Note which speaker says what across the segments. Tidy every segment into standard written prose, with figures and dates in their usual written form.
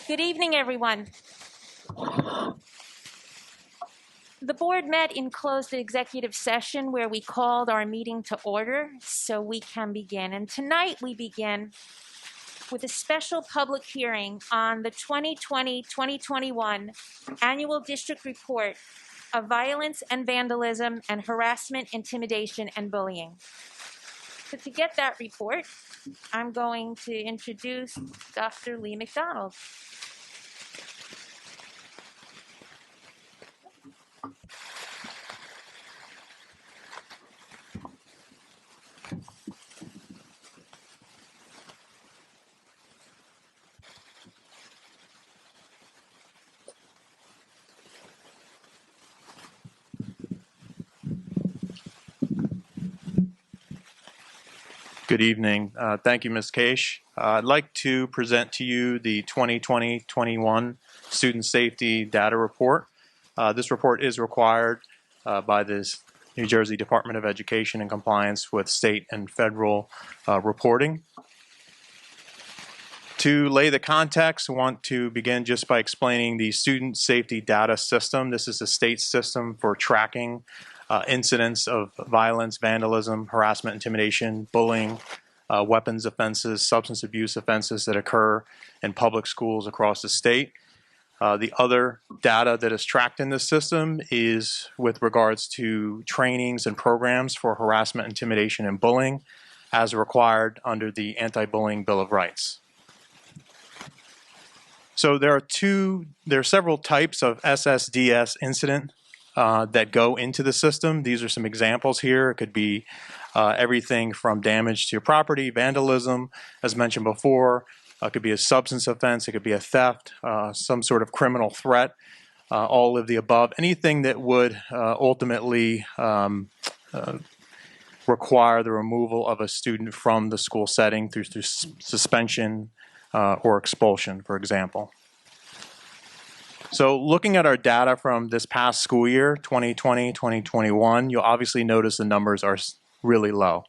Speaker 1: Good evening, everyone. The board met in closed executive session where we called our meeting to order so we can begin. And tonight we begin with a special public hearing on the 2020-2021 Annual District Report of Violence and Vandalism and Harassment, Intimidation, and Bullying. So to get that report, I'm going to introduce Dr. Lee McDonald.
Speaker 2: Good evening. Thank you, Ms. Case. I'd like to present to you the 2020-21 Student Safety Data Report. This report is required by the New Jersey Department of Education in compliance with state and federal reporting. To lay the context, I want to begin just by explaining the Student Safety Data System. This is a state system for tracking incidents of violence, vandalism, harassment, intimidation, bullying, weapons offenses, substance abuse offenses that occur in public schools across the state. The other data that is tracked in this system is with regards to trainings and programs for harassment, intimidation, and bullying as required under the Anti-Bullying Bill of Rights. So there are several types of SSDS incident that go into the system. These are some examples here. It could be everything from damage to your property, vandalism, as mentioned before. It could be a substance offense. It could be a theft, some sort of criminal threat, all of the above. Anything that would ultimately require the removal of a student from the school setting through suspension or expulsion, for example. So looking at our data from this past school year, 2020-2021, you'll obviously notice the numbers are really low.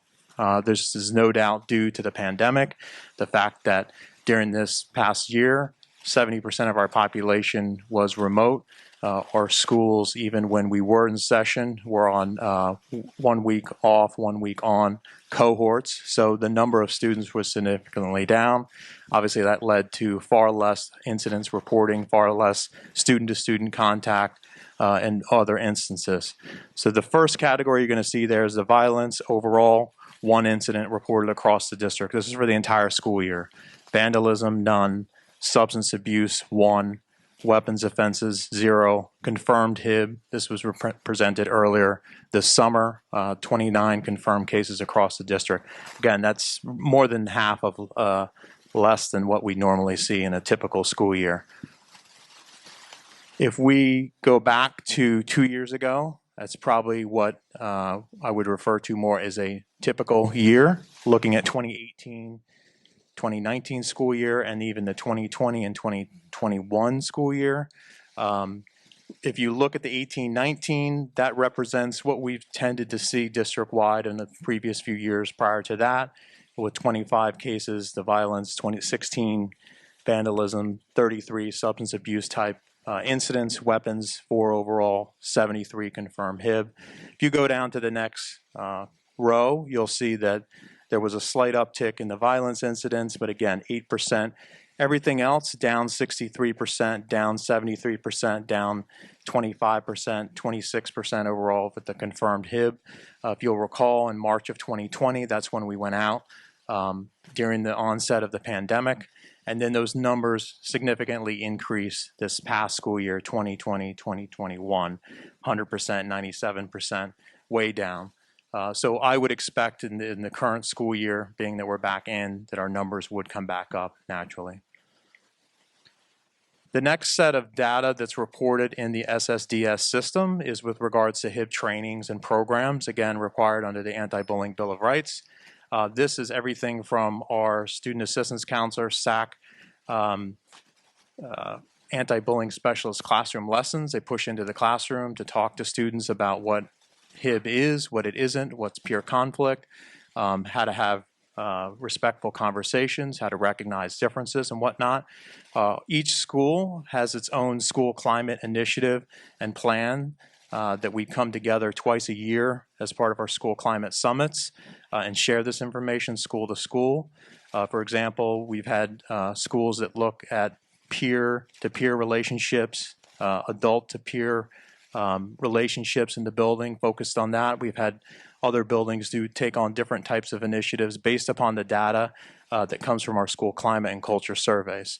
Speaker 2: This is no doubt due to the pandemic, the fact that during this past year, 70% of our population was remote. Our schools, even when we were in session, were on 1 week off, 1 week on cohorts. So the number of students was significantly down. Obviously, that led to far less incidents reporting, far less student-to-student contact, and other instances. So the first category you're going to see there is the violence overall, 1 incident reported across the district. This is for the entire school year. Vandalism, none. Substance abuse, 1. Weapons offenses, 0. Confirmed HIB, this was presented earlier this summer, 29 confirmed cases across the district. Again, that's more than half of less than what we normally see in a typical school year. If we go back to 2 years ago, that's probably what I would refer to more as a typical year, looking at 2019 school year and even the 2020 and 2021 school year. If you look at the 18-19, that represents what we've tended to see district-wide in the previous few years prior to that, with 25 cases, the violence, 16 vandalism, 33 substance abuse type incidents, weapons, 4 overall, 73 confirmed HIB. If you go down to the next row, you'll see that there was a slight uptick in the violence incidents, but again, 8%. Everything else down 63%, down 73%, down 25%, 26% overall with the confirmed HIB. If you'll recall, in March of 2020, that's when we went out during the onset of the pandemic. And then those numbers significantly increased this past school year, 2020-2021, 100%, 97%, way down. So I would expect in the current school year, being that we're back in, that our numbers would come back up naturally. The next set of data that's reported in the SSDS system is with regards to HIB trainings and programs, again, required under the Anti-Bullying Bill of Rights. This is everything from our Student Assistance Counselor, SAC, anti-bullying specialist classroom lessons. They push into the classroom to talk to students about what HIB is, what it isn't, what's peer conflict, how to have respectful conversations, how to recognize differences and whatnot. Each school has its own school climate initiative and plan that we come together twice a year as part of our school climate summits and share this information school to school. For example, we've had schools that look at peer-to-peer relationships, adult-to-peer relationships in the building, focused on that. We've had other buildings do take on different types of initiatives based upon the data that comes from our school climate and culture surveys.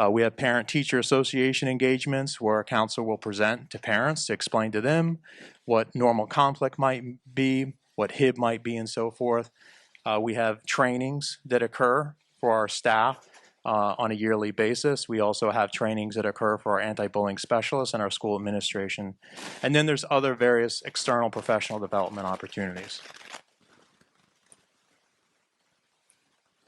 Speaker 2: We have parent-teacher association engagements where our counselor will present to parents to explain to them what normal conflict might be, what HIB might be, and so forth. We have trainings that occur for our staff on a yearly basis. We also have trainings that occur for our anti-bullying specialists and our school administration. And then there's other various external professional development opportunities.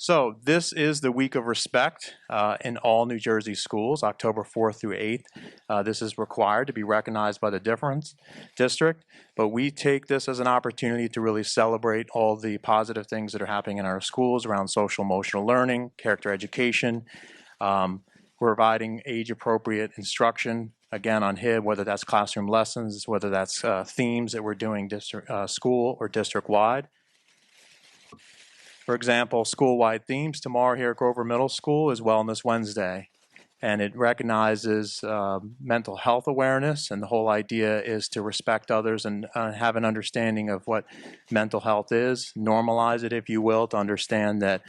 Speaker 2: So this is the Week of Respect in all New Jersey schools, October 4th through 8th. This is required to be recognized by the district, but we take this as an opportunity to really celebrate all the positive things that are happening in our schools around social emotional learning, character education, providing age-appropriate instruction, again on HIB, whether that's classroom lessons, whether that's themes that we're doing school or district-wide. For example, school-wide themes tomorrow here at Grover Middle School is Wellness Wednesday, and it recognizes mental health awareness, and the whole idea is to respect others and have an understanding of what mental health is, normalize it, if you will, to understand that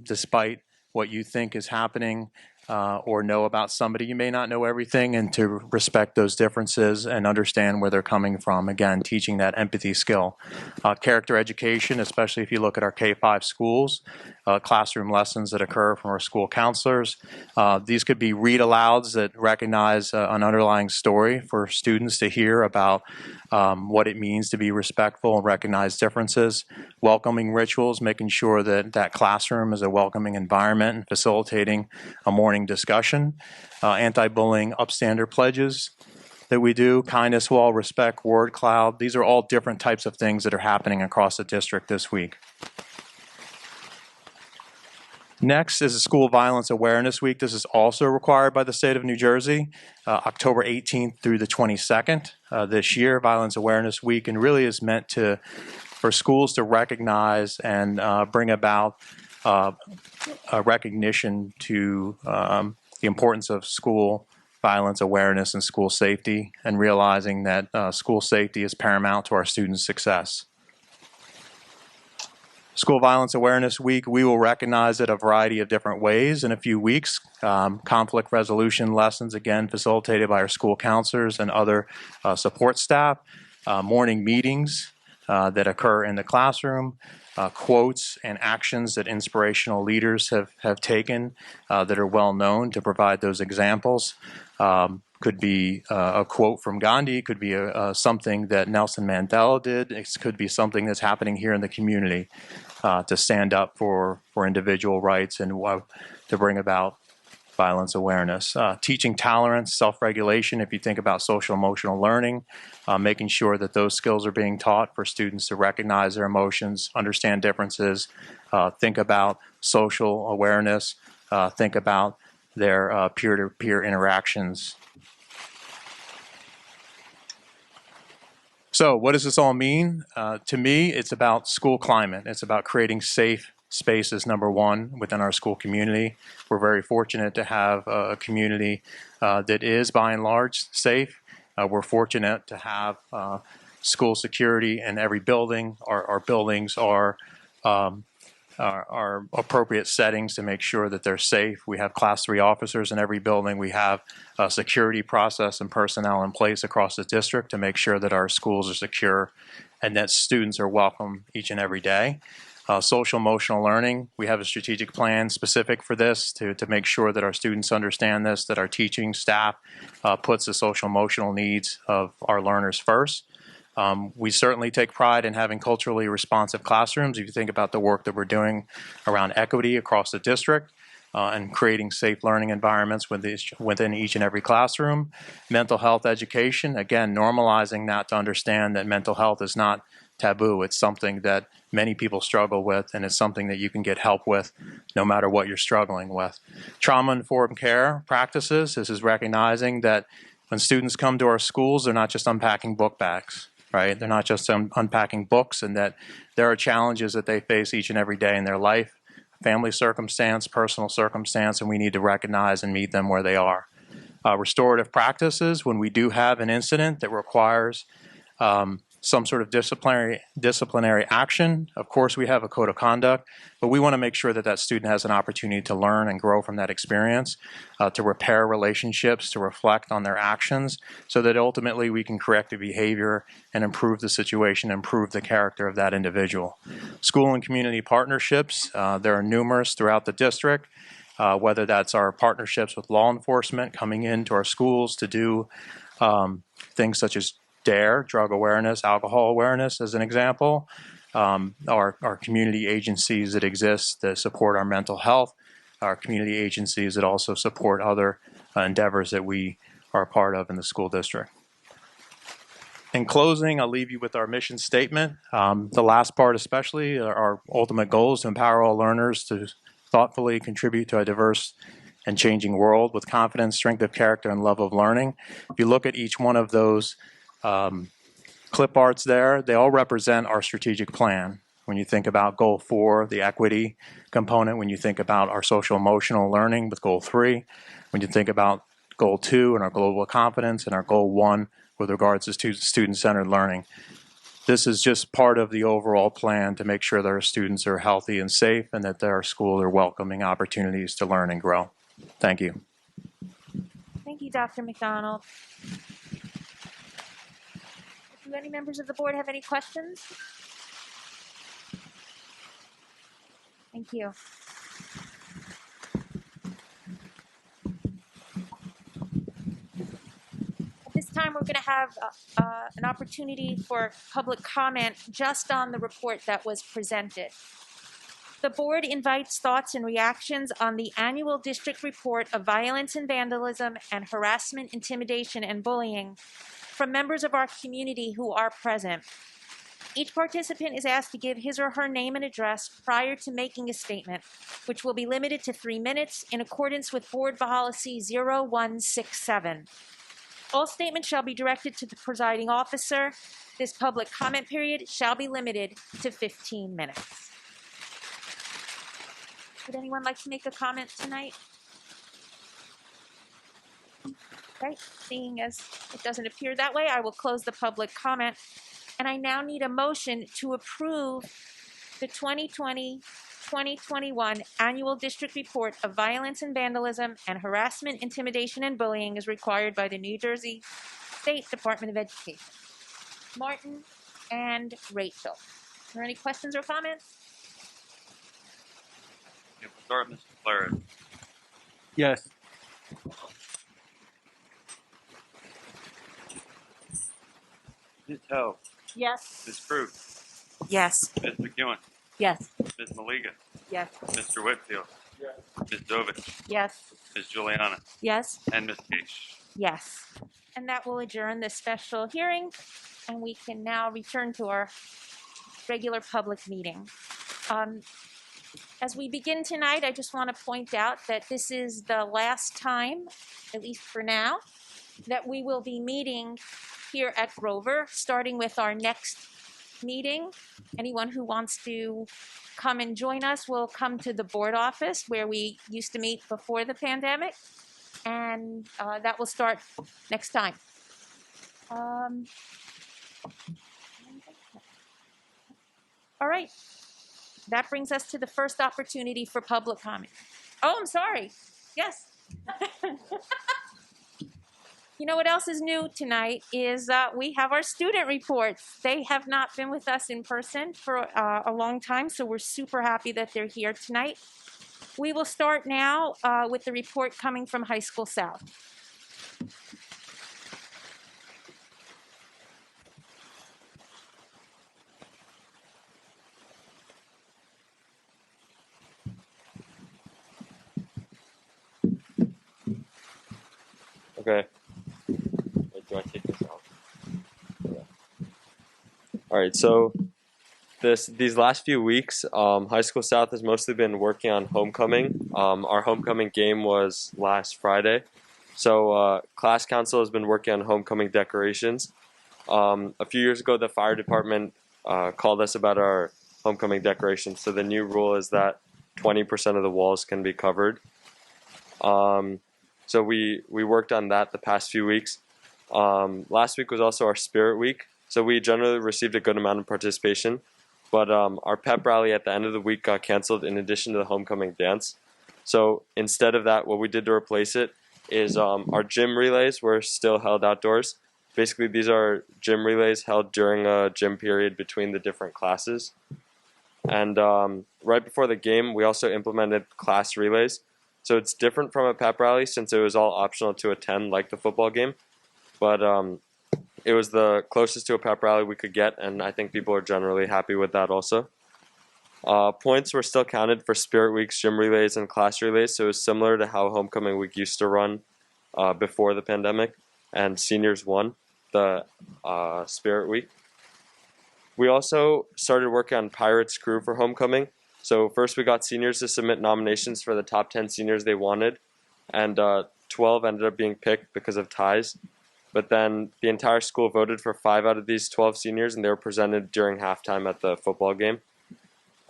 Speaker 2: despite what you think is happening or know about somebody, you may not know everything, and to respect those differences and understand where they're coming from. Again, teaching that empathy skill. Character education, especially if you look at our K-5 schools, classroom lessons that occur from our school counselors. These could be read-alouds that recognize an underlying story for students to hear about what it means to be respectful and recognize differences. Welcoming rituals, making sure that that classroom is a welcoming environment and facilitating a morning discussion. Anti-bullying upstander pledges that we do, kindness wall, respect, word cloud. These are all different types of things that are happening across the district this week. Next is the School Violence Awareness Week. This is also required by the state of New Jersey, October 18th through the 22nd this year, Violence Awareness Week, and really is meant for schools to recognize and bring about a recognition to the importance of school violence awareness and school safety, and realizing that school safety is paramount to our students' success. School Violence Awareness Week, we will recognize it a variety of different ways in a few weeks. Conflict resolution lessons, again, facilitated by our school counselors and other support staff. Morning meetings that occur in the classroom. Quotes and actions that inspirational leaders have taken that are well known to provide those examples. Could be a quote from Gandhi, could be something that Nelson Mandela did, it could be something that's happening here in the community to stand up for individual rights and to bring about violence awareness. Teaching tolerance, self-regulation, if you think about social emotional learning, making sure that those skills are being taught for students to recognize their emotions, understand differences, think about social awareness, think about their peer-to-peer interactions. So what does this all mean? To me, it's about school climate. It's about creating safe spaces, number one, within our school community. We're very fortunate to have a community that is, by and large, safe. We're fortunate to have school security in every building. Our buildings are appropriate settings to make sure that they're safe. We have Class 3 officers in every building. We have a security process and personnel in place across the district to make sure that our schools are secure and that students are welcome each and every day. Social emotional learning, we have a strategic plan specific for this to make sure that our students understand this, that our teaching staff puts the social emotional needs of our learners first. We certainly take pride in having culturally responsive classrooms. If you think about the work that we're doing around equity across the district and creating safe learning environments within each and every classroom. Mental health education, again, normalizing that to understand that mental health is not taboo. It's something that many people struggle with, and it's something that you can get help with no matter what you're struggling with. Trauma-informed care practices, this is recognizing that when students come to our schools, they're not just unpacking book bags, right? They're not just unpacking books, and that there are challenges that they face each and every day in their life, family circumstance, personal circumstance, and we need to recognize and meet them where they are. Restorative practices, when we do have an incident that requires some sort of disciplinary action. Of course, we have a code of conduct, but we want to make sure that that student has an opportunity to learn and grow from that experience, to repair relationships, to reflect on their actions, so that ultimately we can correct the behavior and improve the situation, improve the character of that individual. School and community partnerships, there are numerous throughout the district, whether that's our partnerships with law enforcement coming into our schools to do things such as DARE, drug awareness, alcohol awareness, as an example. Our community agencies that exist that support our mental health, our community agencies that also support other endeavors that we are a part of in the school district. In closing, I'll leave you with our mission statement. The last part especially, our ultimate goal is to empower all learners to thoughtfully contribute to a diverse and changing world with confidence, strength of character, and love of learning. If you look at each one of those clip arts there, they all represent our strategic plan. When you think about goal 4, the equity component, when you think about our social emotional learning with goal 3, when you think about goal 2 and our global confidence, and our goal 1 with regards to student-centered learning. This is just part of the overall plan to make sure that our students are healthy and safe, and that our schools are welcoming opportunities to learn and grow. Thank you.
Speaker 1: Thank you, Dr. McDonald. Do any members of the board have any questions? Thank you. At this time, we're going to have an opportunity for public comment just on the report that was presented. The board invites thoughts and reactions on the annual district report of violence and vandalism and harassment, intimidation, and bullying from members of our community who are present. Each participant is asked to give his or her name and address prior to making a statement, which will be limited to 3 minutes in accordance with Board Policy 0167. All statements shall be directed to the presiding officer. This public comment period shall be limited to 15 minutes. Would anyone like to make a comment tonight? Okay, seeing as it doesn't appear that way, I will close the public comment. And I now need a motion to approve the 2020-2021 Annual District Report of Violence and Vandalism and Harassment, Intimidation, and Bullying as required by the New Jersey State Department of Education. Martin and Rachel. Are there any questions or comments?
Speaker 3: We'll start with Mr. Clary.
Speaker 4: Yes.
Speaker 3: Ms. Ho,
Speaker 1: Yes.
Speaker 3: Ms. Krug,
Speaker 1: Yes.
Speaker 3: Ms. McEwen,
Speaker 1: Yes.
Speaker 3: Ms. Maliga,
Speaker 1: Yes.
Speaker 3: Mr. Whitfield, Ms. Dovich,
Speaker 1: Yes.
Speaker 3: Ms. Juliana,
Speaker 1: Yes.
Speaker 3: and Ms. Cage.
Speaker 1: Yes. And that will adjourn this special hearing, and we can now return to our regular public meeting. As we begin tonight, I just want to point out that this is the last time, at least for now, that we will be meeting here at Grover, starting with our next meeting. Anyone who wants to come and join us will come to the board office where we used to meet before the pandemic, and that will start next time. All right. That brings us to the first opportunity for public comment. Oh, I'm sorry. Yes. You know what else is new tonight is we have our student reports. They have not been with us in person for a long time, so we're super happy that they're here tonight. We will start now with the report coming from High School South.
Speaker 5: Okay. Wait, do I take this off? Yeah. All right, so these last few weeks, High School South has mostly been working on homecoming. Our homecoming game was last Friday, so class council has been working on homecoming decorations. A few years ago, the fire department called us about our homecoming decorations. So the new rule is that 20% of the walls can be covered. So we worked on that the past few weeks. Last week was also our Spirit Week, so we generally received a good amount of participation. But our pep rally at the end of the week got canceled in addition to the homecoming dance. So instead of that, what we did to replace it is our gym relays were still held outdoors. Basically, these are gym relays held during a gym period between the different classes. And right before the game, we also implemented class relays. So it's different from a pep rally since it was all optional to attend, like the football game. But it was the closest to a pep rally we could get, and I think people are generally happy with that also. Points were still counted for Spirit Week's gym relays and class relays, so it was similar to how Homecoming Week used to run before the pandemic, and seniors won the Spirit Week. We also started working on Pirates Crew for Homecoming. So first we got seniors to submit nominations for the top 10 seniors they wanted, and 12 ended up being picked because of ties. But then the entire school voted for 5 out of these 12 seniors, and they were presented during halftime at the football game.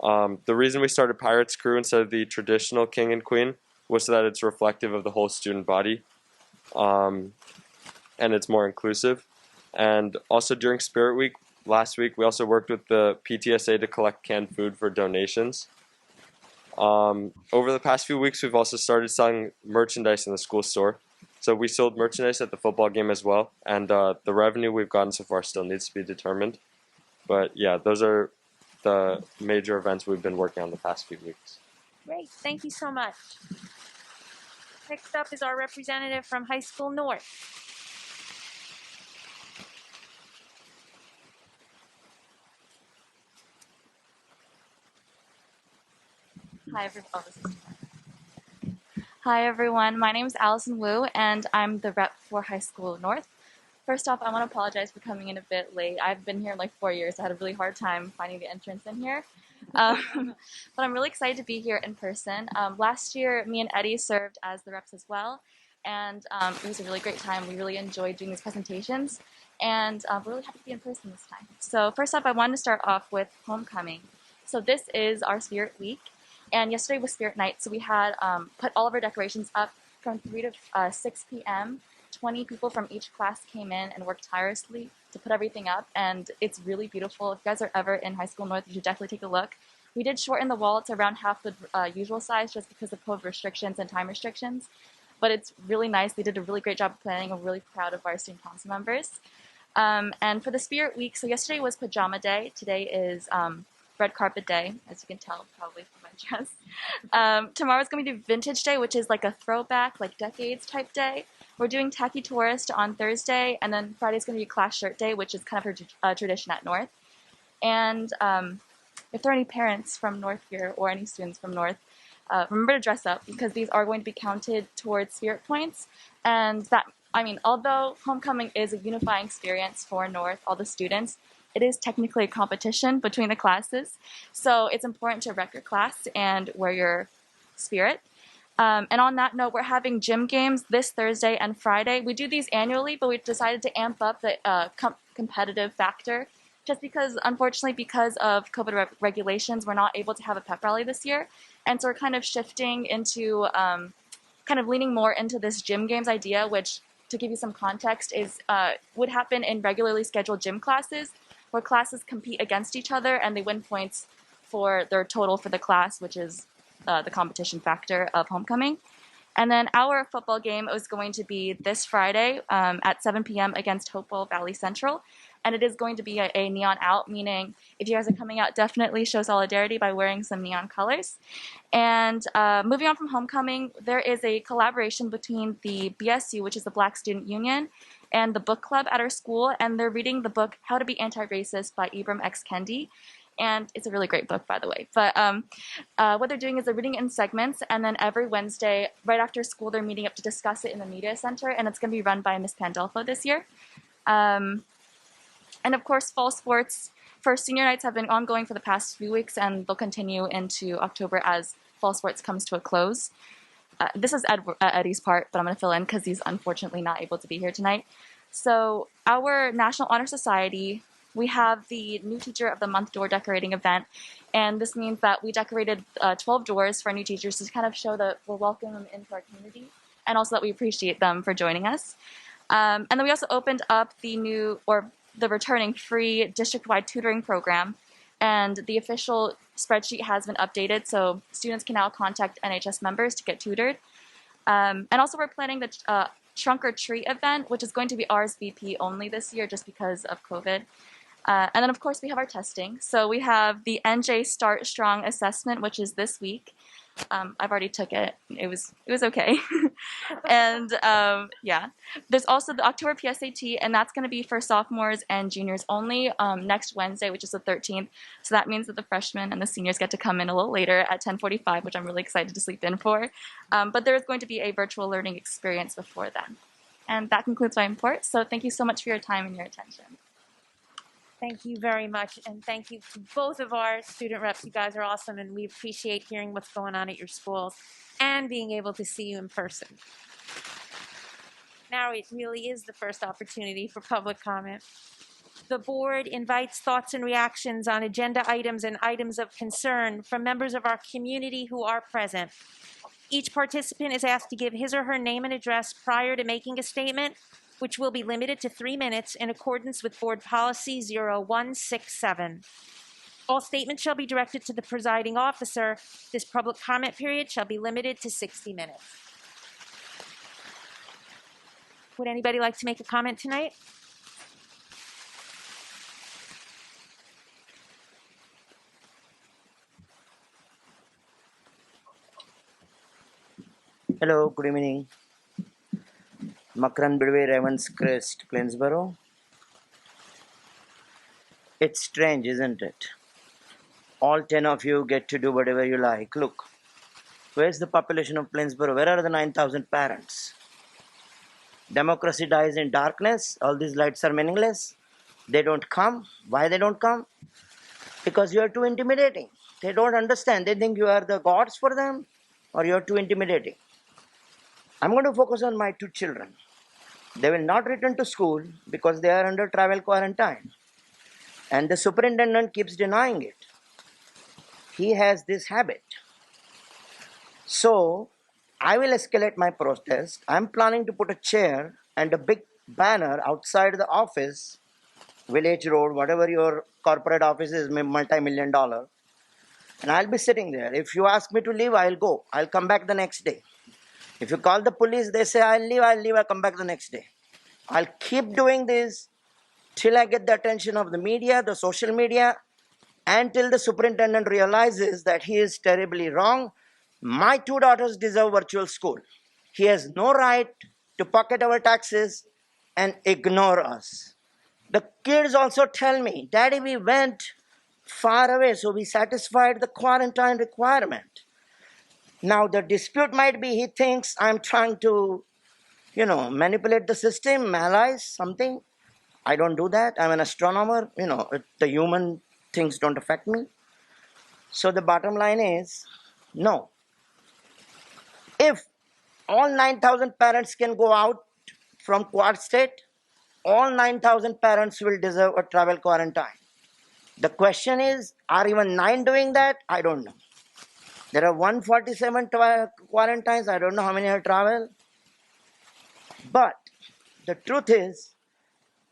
Speaker 5: The reason we started Pirates Crew instead of the traditional King and Queen was so that it's reflective of the whole student body, and it's more inclusive. And also during Spirit Week, last week, we also worked with the PTSA to collect canned food for donations. Over the past few weeks, we've also started selling merchandise in the school store. So we sold merchandise at the football game as well, and the revenue we've gotten so far still needs to be determined. But yeah, those are the major events we've been working on the past few weeks.
Speaker 1: Great, thank you so much. Next up is our representative from High School North.
Speaker 6: Hi everyone, my name is Allison Wu and I'm the rep for High School North. First off, I want to apologize for coming in a bit late. I've been here like 4 years. I had a really hard time finding the entrance in here. But I'm really excited to be here in person. Last year, me and Eddie served as the reps as well. And it was a really great time. We really enjoyed doing these presentations. And we're really happy to be in person this time. So first off, I wanted to start off with homecoming. So this is our Spirit Week. And yesterday was Spirit Night, so we had put all of our decorations up from 3 to 6 p.m. 20 people from each class came in and worked tirelessly to put everything up, and it's really beautiful. If you guys are ever in High School North, you should definitely take a look. We did shorten the wall to around half the usual size just because of COVID restrictions and time restrictions, but it's really nice. They did a really great job of planning. I'm really proud of our student council members. And for the Spirit Week, so yesterday was Pajama Day. Today is Red Carpet Day, as you can tell probably from my dress. Tomorrow's going to be Vintage Day, which is like a throwback, like decades type day. We're doing Tacky Tourist on Thursday, and then Friday's going to be Class Shirt Day, which is kind of a tradition at North. And if there are any parents from North here or any students from North, remember to dress up because these are going to be counted towards Spirit points. And that, I mean, although homecoming is a unifying experience for North, all the students, it is technically a competition between the classes. So it's important to rep your class and wear your Spirit. And on that note, we're having gym games this Thursday and Friday. We do these annually, but we've decided to amp up the competitive factor just because, unfortunately, because of COVID regulations, we're not able to have a pep rally this year. And so we're kind of shifting into, kind of leaning more into this gym games idea, which, to give you some context, is would happen in regularly scheduled gym classes, where classes compete against each other and they win points for their total for the class, which is the competition factor of homecoming. And then our football game is going to be this Friday at 7 p.m. against Hopewell Valley Central. And it is going to be a neon out, meaning if you guys are coming out, definitely show solidarity by wearing some neon colors. And moving on from homecoming, there is a collaboration between the BSU, which is the Black Student Union, and the book club at our school. And they're reading the book How to Be Anti-Racist by Ibram X. Kendi. And it's a really great book, by the way. But what they're doing is they're reading it in segments, and then every Wednesday, right after school, they're meeting up to discuss it in the media center, and it's going to be run by Miss Pandolfo this year. And of course, fall sports First, senior nights have been ongoing for the past few weeks, and they'll continue into October as fall sports comes to a close. This is Eddie's part, but I'm going to fill in because he's unfortunately not able to be here tonight. So our National Honor Society, we have the New Teacher of the Month door decorating event, and this means that we decorated 12 doors for our new teachers to kind of show that we're welcoming them into our community, and also that we appreciate them for joining us. And then we also opened up the returning free district-wide tutoring program, and the official spreadsheet has been updated, so students can now contact NHS members to get tutored. And also we're planning the trunk or treat event, which is going to be RSVP only this year just because of COVID. And then of course we have our testing. So we have the NJ Start Strong assessment, which is this week. I've already took it. It was okay. And yeah, there's also the October PSAT, and that's going to be for sophomores and juniors only next Wednesday, which is the 13th. So that means that the freshmen and the seniors get to come in a little later at 10:45, which I'm really excited to sleep in for. But there is going to be a virtual learning experience before then. And that concludes my report. So thank you so much for your time and your attention.
Speaker 1: Thank you very much, and thank you to both of our student reps. You guys are awesome, and we appreciate hearing what's going on at your schools and being able to see you in person. Now it really is the first opportunity for public comment. The board invites thoughts and reactions on agenda items and items of concern from members of our community who are present. Each participant is asked to give his or her name and address prior to making a statement, which will be limited to 3 minutes in accordance with Board Policy 0167. All statements shall be directed to the presiding officer. This public comment period shall be limited to 60 minutes. Would anybody like to make a comment tonight?
Speaker 7: Hello, good evening. Makran Bidwe, Ravens Crest, Plainsboro. It's strange, isn't it? All 10 of you get to do whatever you like. Look, where's the population of Plainsboro? Where are the 9,000 parents? Democracy dies in darkness. All these lights are meaningless. They don't come. Why they don't come? Because you are too intimidating. They don't understand. They think you are the gods for them, or you are too intimidating. I'm going to focus on my 2 children. They will not return to school because they are under travel quarantine. And the superintendent keeps denying it. He has this habit. So, I will escalate my protest. I'm planning to put a chair and a big banner outside the office, Village Road, whatever your corporate office is, multi-million dollar. And I'll be sitting there. If you ask me to leave, I'll go. I'll come back the next day. If you call the police, they say, I'll leave, I'll come back the next day. I'll keep doing this till I get the attention of the media, the social media, until the superintendent realizes that he is terribly wrong. My 2 daughters deserve virtual school. He has no right to pocket our taxes and ignore us. The kids also tell me, Daddy, we went far away, so we satisfied the quarantine requirement. Now, the dispute might be he thinks I'm trying to, manipulate the system, malice, something. I don't do that. I'm an astronomer. The human things don't affect me. So the bottom line is, no. If all 9,000 parents can go out from Quad State, all 9,000 parents will deserve a travel quarantine. The question is, are even 9 doing that? I don't know. There are 147 quarantines. I don't know how many have traveled. But the truth is,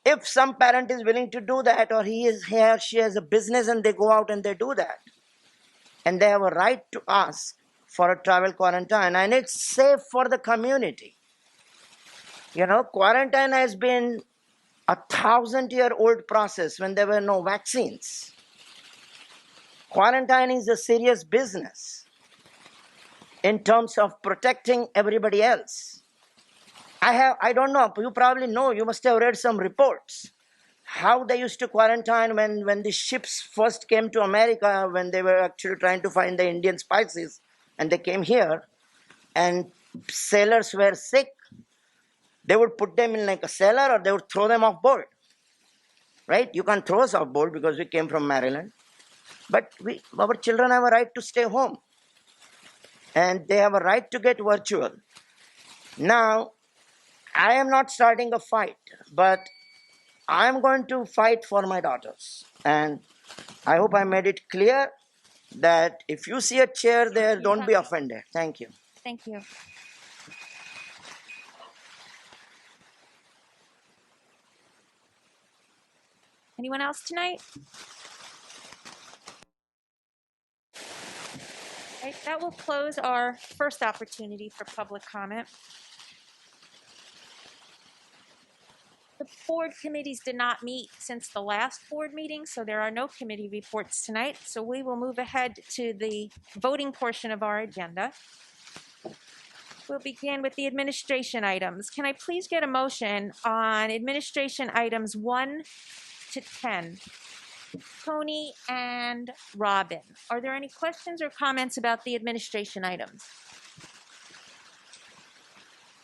Speaker 7: if some parent is willing to do that, or he or she has a business and they go out and they do that, and they have a right to ask for a travel quarantine, and it's safe for the community. Quarantine has been a 1,000-year-old process when there were no vaccines. Quarantine is a serious business in terms of protecting everybody else. I don't know, you probably know, you must have read some reports, how they used to quarantine when the ships first came to America, when they were actually trying to find the Indian spices, and they came here, and sailors were sick. They would put them in like a cellar, or they would throw them off board. right? You can't throw a softball because we came from Maryland. But our children have a right to stay home. And they have a right to get virtual. Now, I am not starting a fight, but I am going to fight for my daughters. And I hope I made it clear that if you see a chair there, don't be offended. Thank you.
Speaker 1: Thank you. Anyone else tonight? Right, that will close our first opportunity for public comment. The board committees did not meet since the last board meeting, so there are no committee reports tonight. So we will move ahead to the voting portion of our agenda. We'll begin with the administration items. Can I please get a motion on administration items 1 to 10? Tony and Robin, are there any questions or comments about the administration items?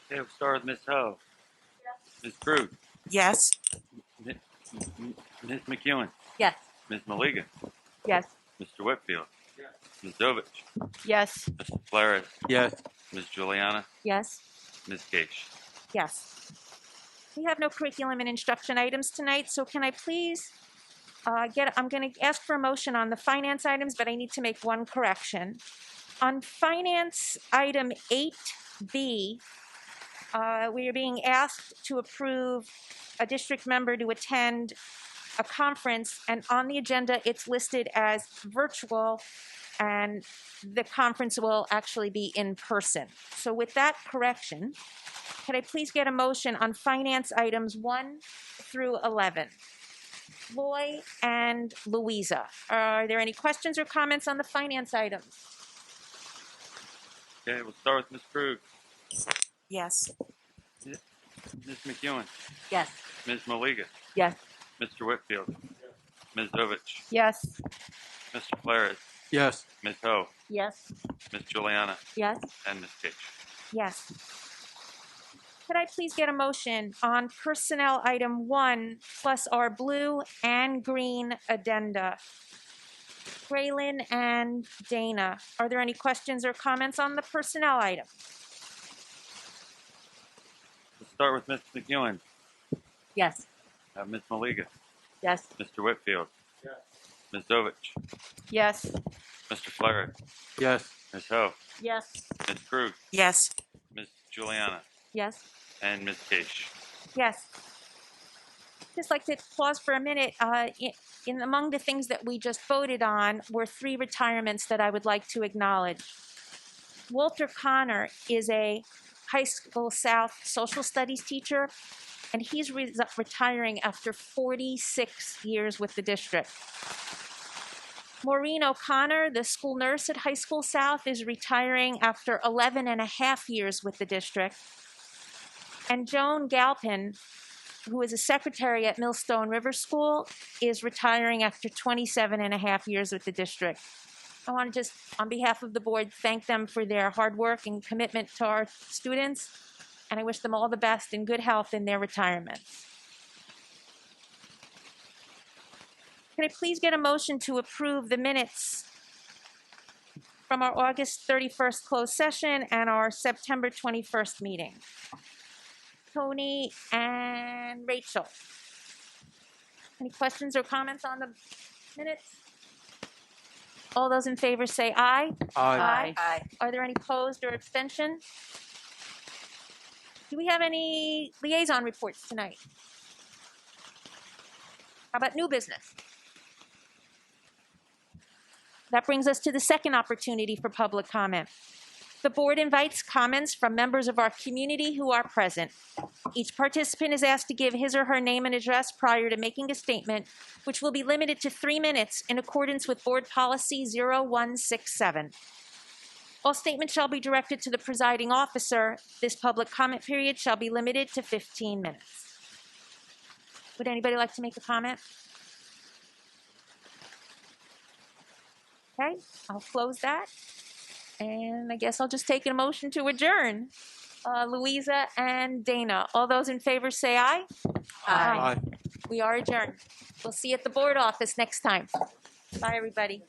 Speaker 3: Okay, we'll start with Ms. Ho. Ms. Krug.
Speaker 8: Yes.
Speaker 3: Ms. McEwen.
Speaker 6: Yes.
Speaker 3: Ms. Maliga.
Speaker 6: Yes.
Speaker 3: Mr. Whitfield. Ms. Dovich.
Speaker 6: Yes.
Speaker 3: Mr. Flores.
Speaker 4: Yes.
Speaker 3: Ms. Juliana.
Speaker 6: Yes.
Speaker 3: Ms. Gage.
Speaker 1: Yes. We have no curriculum and instruction items tonight, so can I please I'm going to ask for a motion on the finance items, but I need to make one correction. On finance item 8B, we are being asked to approve a district member to attend a conference, and on the agenda, it's listed as virtual, and the conference will actually be in person. So with that correction, could I please get a motion on finance items 1 through 11? Loy and Louisa, are there any questions or comments on the finance items?
Speaker 3: Okay, we'll start with Ms. Krug.
Speaker 8: Yes.
Speaker 3: Ms. McEwen.
Speaker 6: Yes.
Speaker 3: Ms. Maliga.
Speaker 6: Yes.
Speaker 3: Mr. Whitfield. Ms. Dovich.
Speaker 6: Yes.
Speaker 3: Mr. Flores.
Speaker 4: Yes.
Speaker 3: Ms. Ho.
Speaker 6: Yes.
Speaker 3: Ms. Juliana.
Speaker 6: Yes.
Speaker 3: And Ms. Gage.
Speaker 1: Yes. Could I please get a motion on personnel item 1 plus our blue and green addenda? Graylin and Dana, are there any questions or comments on the personnel item?
Speaker 3: We'll start with Ms. McEwen.
Speaker 6: Yes.
Speaker 3: Ms. Maliga.
Speaker 6: Yes.
Speaker 3: Mr. Whitfield. Ms. Dovich.
Speaker 6: Yes.
Speaker 3: Mr. Flores.
Speaker 4: Yes.
Speaker 3: Ms. Ho.
Speaker 6: Yes.
Speaker 3: Ms. Krug.
Speaker 8: Yes.
Speaker 3: Ms. Juliana.
Speaker 6: Yes.
Speaker 3: And Ms. Gage.
Speaker 1: Yes. Just like to pause for a minute. Among the things that we just voted on were 3 retirements that I would like to acknowledge. Walter Connor is a high school South social studies teacher, and he's retiring after 46 years with the district. Maureen O'Connor, the school nurse at High School South, is retiring after 11 and a half years with the district. And Joan Galpin, who is a secretary at Millstone River School, is retiring after 27 and a half years with the district. I want to just, on behalf of the board, thank them for their hard work and commitment to our students, and I wish them all the best and good health in their retirements. Can I please get a motion to approve the minutes from our August 31st closed session and our September 21st meeting? Tony and Rachel. Any questions or comments on the minutes? All those in favor say aye.
Speaker 4: Aye.
Speaker 8: Aye.
Speaker 1: Are there any opposed or abstention? Do we have any liaison reports tonight? How about new business? That brings us to the second opportunity for public comment. The board invites comments from members of our community who are present. Each participant is asked to give his or her name and address prior to making a statement, which will be limited to 3 minutes in accordance with Board Policy 0167. All statements shall be directed to the presiding officer. This public comment period shall be limited to 15 minutes. Would anybody like to make a comment? Okay, I'll close that. And I guess I'll just take a motion to adjourn. Louisa and Dana, all those in favor say aye.
Speaker 8: Aye.
Speaker 4: Aye.
Speaker 1: We are adjourned. We'll see you at the board office next time. Bye, everybody.